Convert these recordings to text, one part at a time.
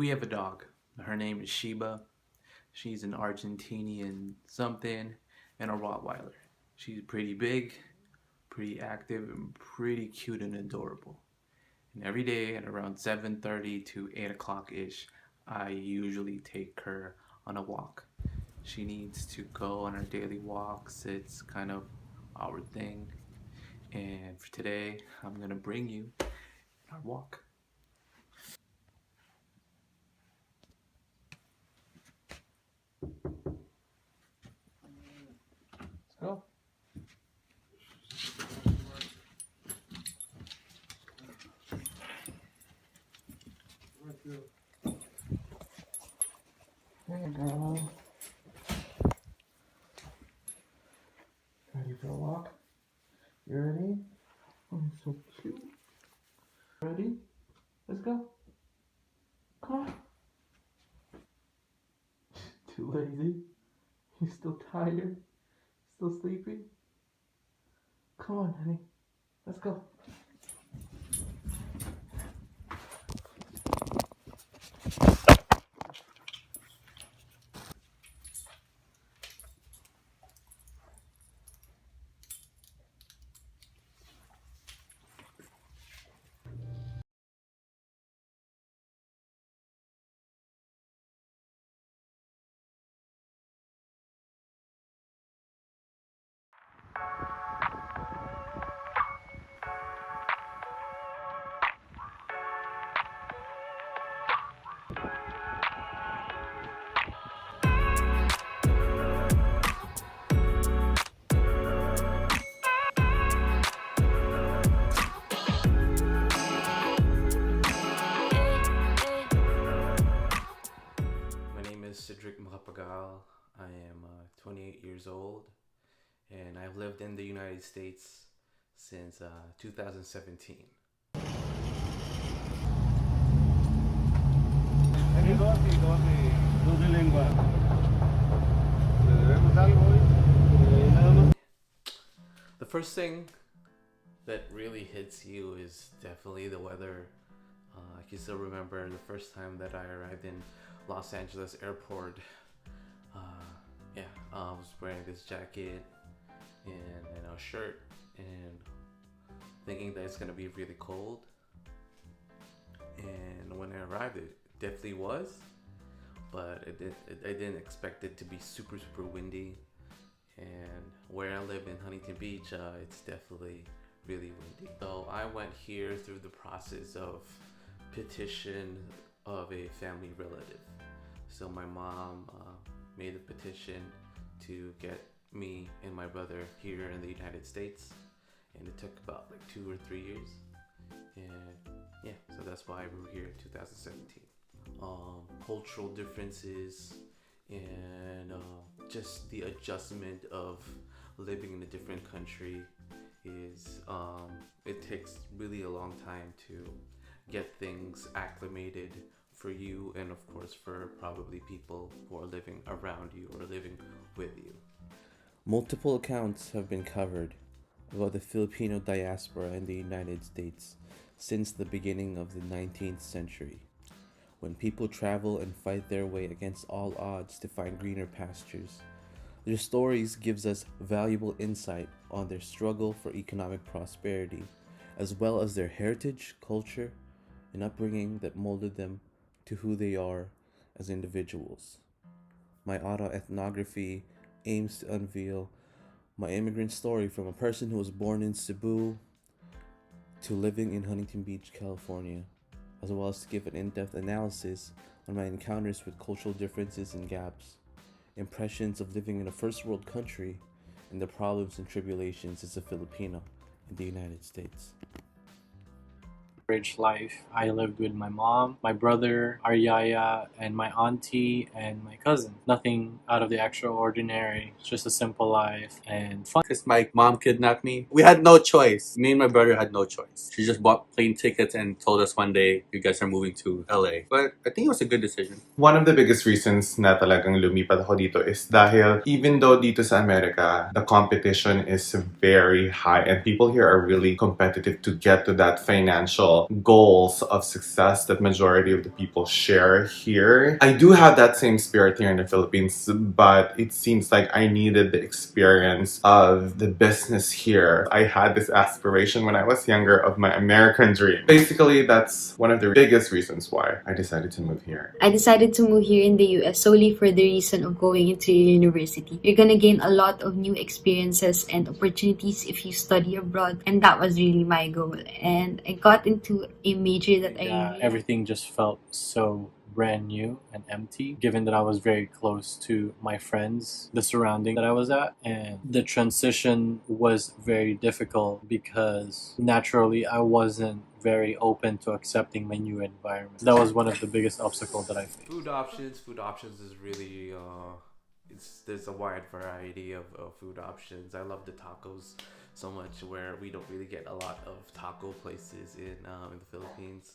We have a dog. Her name is Sheba. She's an Argentinian something and a Rottweiler. She's pretty big, pretty active, and pretty cute and adorable. And every day at around 7:30 to 8 o'clock ish, I usually take her on a walk. She needs to go on her daily walks. It's kind of our thing. And for today, I'm gonna bring you our walk. Let's go. There you go. Ready for a walk? You ready? Oh, so cute. Ready? Let's go. Come on. Too lazy? You still tired? Still sleepy? Come on, honey. Let's go. I am 28 years old, and I've lived in the United States since 2017. The first thing that really hits you is definitely the weather. I can still remember the first time that I arrived in Los Angeles airport. I was wearing this jacket and a shirt and thinking that it's gonna be really cold. And when I arrived, it definitely was, but I didn't expect it to be super windy. And where I live in Huntington Beach, it's definitely really windy. So I went here through the process of petition of a family relative. So my mom made a petition to get me and my brother here in the United States, and it took about like 2 or 3 years. And yeah, so that's why we were here in 2017. Cultural differences and just the adjustment of living in a different country is it takes really a long time to get things acclimated for you, and of course for probably people who are living around you or living with you. Multiple accounts have been covered about the Filipino diaspora in the United States since the beginning of the 19th century, when people travel and fight their way against all odds to find greener pastures. Their stories gives us valuable insight on their struggle for economic prosperity, as well as their heritage, culture, and upbringing that molded them to who they are as individuals. My autoethnography aims to unveil my immigrant story from a person who was born in Cebu to living in Huntington Beach, California, as well as to give an in-depth analysis on my encounters with cultural differences and gaps, impressions of living in a first world country, and the problems and tribulations as a Filipino in the United States. Life. I lived with my mom, my brother, our yaya, and my auntie and my cousin. Nothing out of the extraordinary. It's just a simple life and fun. Because my mom kidnapped me. We had no choice. Me and my brother had no choice. She just bought plane tickets and told us one day, you guys are moving to LA. But I think it was a good decision. One of the biggest reasons na talagang lumipat ako dito is dahil even though dito sa America, the competition is very high and people here are really competitive to get to that financial fundamental goals of success that majority of the people share here. I do have that same spirit here in the Philippines, but it seems like I needed the experience of the business here. I had this aspiration when I was younger of my American dream. Basically, that's one of the biggest reasons why I decided to move here. I decided to move here in the US solely for the reason of going into university. You're gonna gain a lot of new experiences and opportunities if you study abroad, and that was really my goal. And I got into a major that I really Everything just felt so brand new and empty, given that I was very close to my friends, the surrounding that I was at, and the transition was very difficult because naturally I wasn't very open to accepting my new environment. That was one of the biggest obstacles that I faced. Food options is really there's a wide variety of food options. I love the tacos so much, where we don't really get a lot of taco places in the Philippines.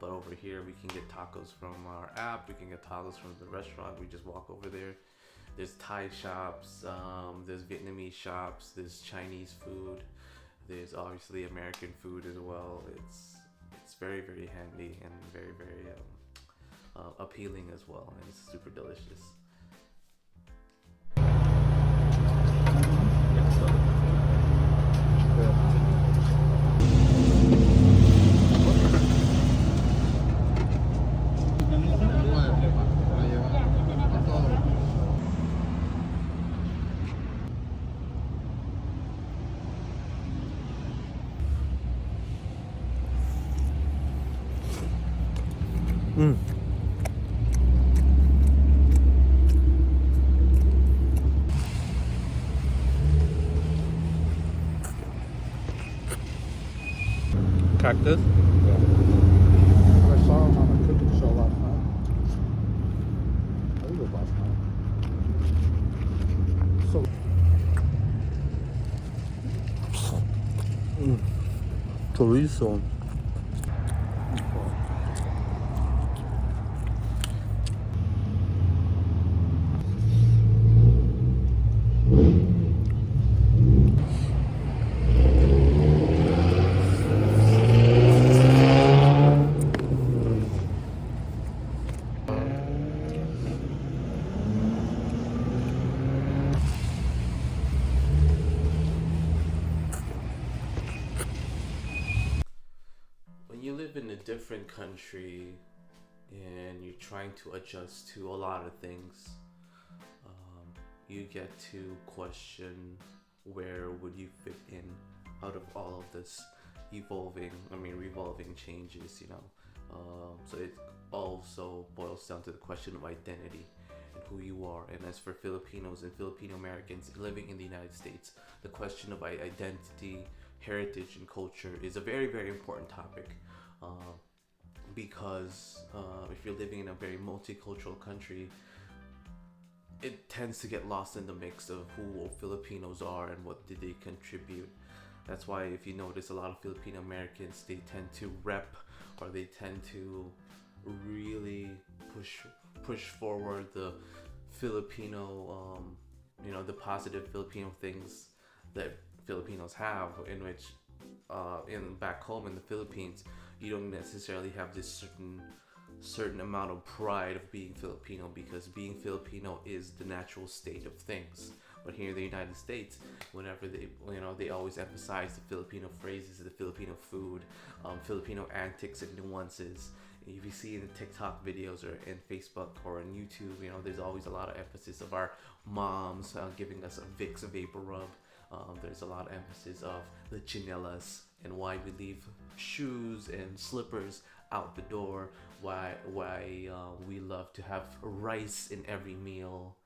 But over here, we can get tacos from our app. We can get tacos from the restaurant. We just walk over there. There's Thai shops. There's Vietnamese shops. There's Chinese food. There's obviously American food as well. It's very, very handy and very, very appealing as well, and it's super delicious. Cactus? I saw him on a cooking show last night. I think it was last night. So. Chorizo. When you live in a different country and you're trying to adjust to a lot of things, you get to question where would you fit in out of all of this revolving changes, so it also boils down to the question of identity and who you are. And as for Filipinos and Filipino Americans living in the United States, the question of identity, heritage, and culture is a very, very important topic, because if you're living in a very multicultural country, it tends to get lost in the mix of who Filipinos are and what did they contribute. That's why if you notice, a lot of Filipino Americans, they tend to rep, or they tend to really push forward the Filipino, the positive Filipino things that Filipinos have, in which in back home in the Philippines, you don't necessarily have this certain amount of pride of being Filipino, because being Filipino is the natural state of things. But here in the United States, whenever they always emphasize the Filipino phrases, the Filipino food, Filipino antics and nuances. If you see in the TikTok videos or in Facebook or on YouTube, there's always a lot of emphasis of our moms giving us a Vicks Vapor Rub. There's a lot of emphasis of the chinelas and why we leave shoes and slippers out the door. Why we love to have rice in every meal.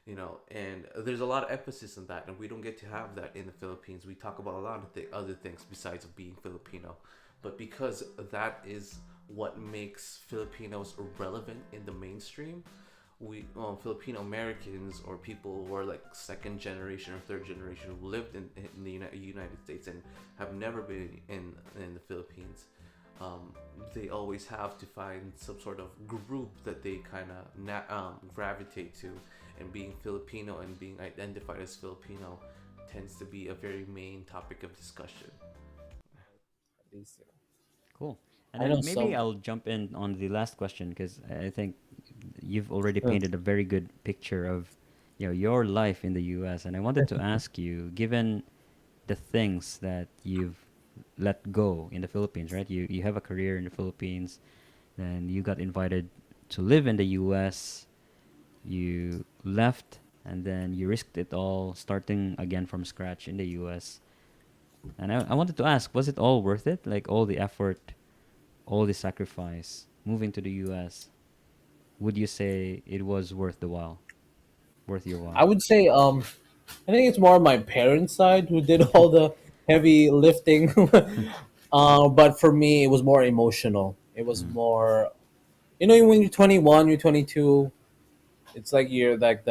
And there's a lot of emphasis on that, and we don't get to have that in the Philippines. We talk about a lot of other things besides of being Filipino, but because that is what makes Filipinos relevant in the mainstream, we Filipino Americans, or people who are like second generation or third generation who lived in the United States and have never been in the Philippines, they always have to find some sort of group that they kind of gravitate to. And being Filipino and being identified as Filipino tends to be a very main topic of discussion. Cool. And I know then maybe some. I'll jump in on the last question because I think you've already uh, painted a very good picture of, your life in the U.S. And I wanted to ask you, given the things that you've let go in the Philippines, right? You have a career in the Philippines, then you got invited to live in the U.S. You left, and then you risked it all, starting again from scratch in the U.S. And I wanted to ask, was it all worth it? Like all the effort, all the sacrifice, moving to the U.S. Would you say it was worth the while, worth your I while? would say I think it's more my parents' side who did all the heavy lifting. But for me, it was more emotional. It was Mm. more, when you're 21, you're 22. It's like you're like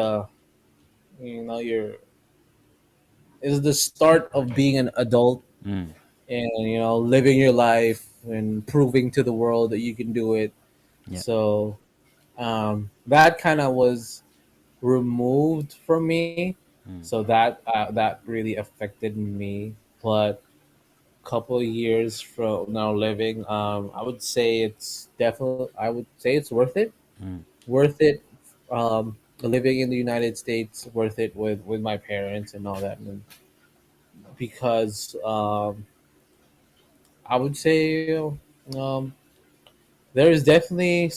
you're is the start of being an adult Mm. and living your life and proving to the world that you can do it. Yeah. So that kind of was removed from me. Mm. So that really affected me. But couple of years from now living, I would say it's definitely. I would say it's worth it. Mm. Worth it. Living in the United States, worth it with my parents and all that, and because I would say there is definitely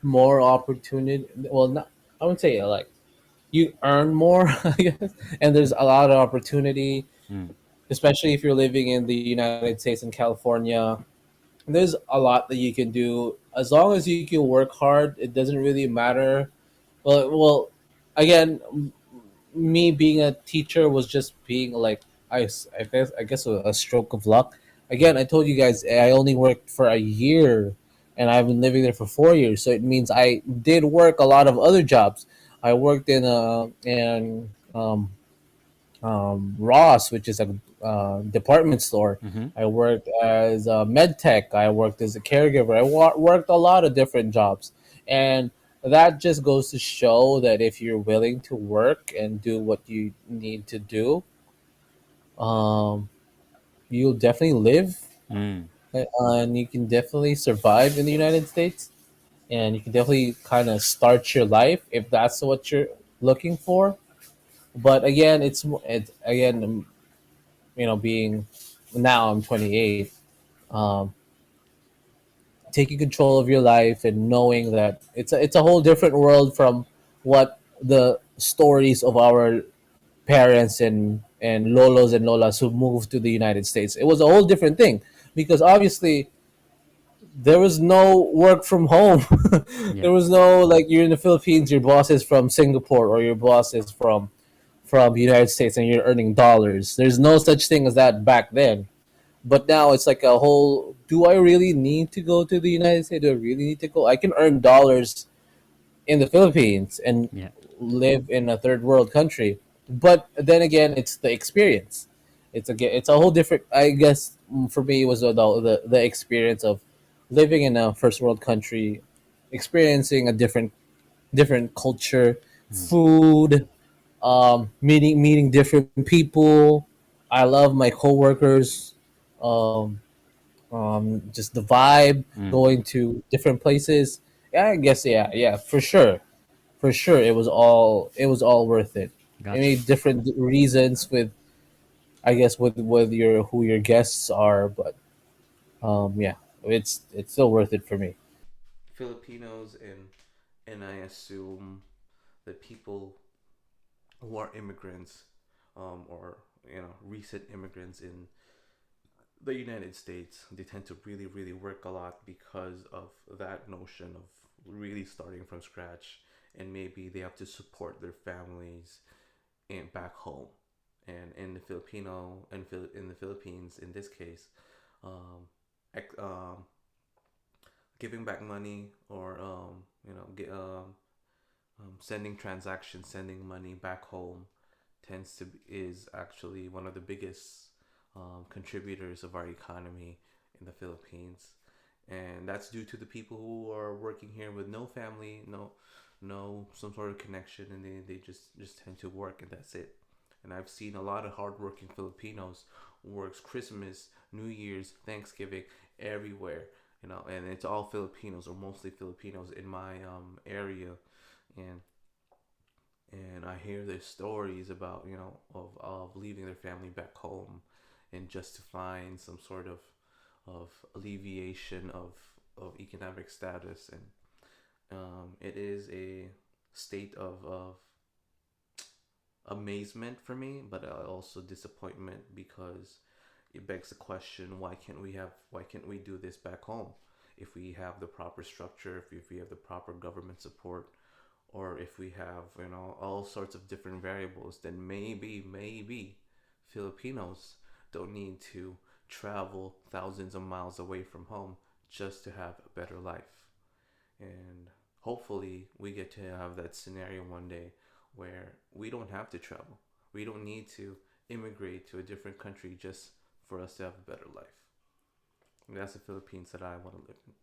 more opportunity. Well, not I would say like you earn more, I guess, and there's a lot of opportunity, Mm. especially if you're living in the United States and California. There's a lot that you can do as long as you can work hard. It doesn't really matter. Well, again, me being a teacher was just being like I guess a stroke of luck. Again, I told you guys I only worked for a year, and I've been living there for 4 years. So it means I did work a lot of other jobs. I worked in Ross, which is a department store. Mm-hmm. I worked as a med tech. I worked as a caregiver. I worked a lot of different jobs, and that just goes to show that if you're willing to work and do what you need to do, um, you'll definitely live, Mm. and you can definitely survive in the United States, and you can definitely kind of start your life if that's what you're looking for. But again, it's again, being now I'm 28, um, taking control of your life and knowing that it's a whole different world from what the stories of our parents and lolos and lolas who moved to the United States. It was a whole different thing because obviously there was no work from home. Yeah. There was no like you're in the Philippines, your boss is from Singapore or your boss is from the United States and you're earning dollars. There's no such thing as that back then. But now it's like a whole. Do I really need to go to the United States? Do I really need to go? I can earn dollars in the Philippines and Yeah. live in a third world country. But then again, it's the experience. It's a whole different. I guess for me, it was the experience of living in a first world country, experiencing a different culture, Mm. food, meeting different people. I love my coworkers. Um, just the vibe, Mm. going to different places. Yeah, I guess yeah, for sure. It was all worth it. Gotcha. Any different reasons with I guess with your who your guests are, but yeah, it's still worth it for me. Filipinos and I assume that people who are immigrants, or recent immigrants in the United States, they tend to really really work a lot because of that notion of really starting from scratch, and maybe they have to support their families and back home. And in the in the Philippines, in this case, um, giving back money, or sending transactions, sending money back home is actually one of the biggest contributors of our economy in the Philippines, and that's due to the people who are working here with no family, no some sort of connection, and they just tend to work, and that's it. And I've seen a lot of hardworking Filipinos works Christmas, New Year's, Thanksgiving, everywhere. And it's all Filipinos or mostly Filipinos in my area, and I hear their stories about of leaving their family back home, and just to find some sort of alleviation of economic status, and it is a state of amazement for me, but also disappointment, because it begs the question: why can't we do this back home? If we have the proper structure, if we have the proper government support, or if we have all sorts of different variables, then maybe Filipinos don't need to travel thousands of miles away from home just to have a better life. And hopefully we get to have that scenario one day where we don't have to travel. We don't need to immigrate to a different country just for us to have a better life. And that's the Philippines that I want to live in.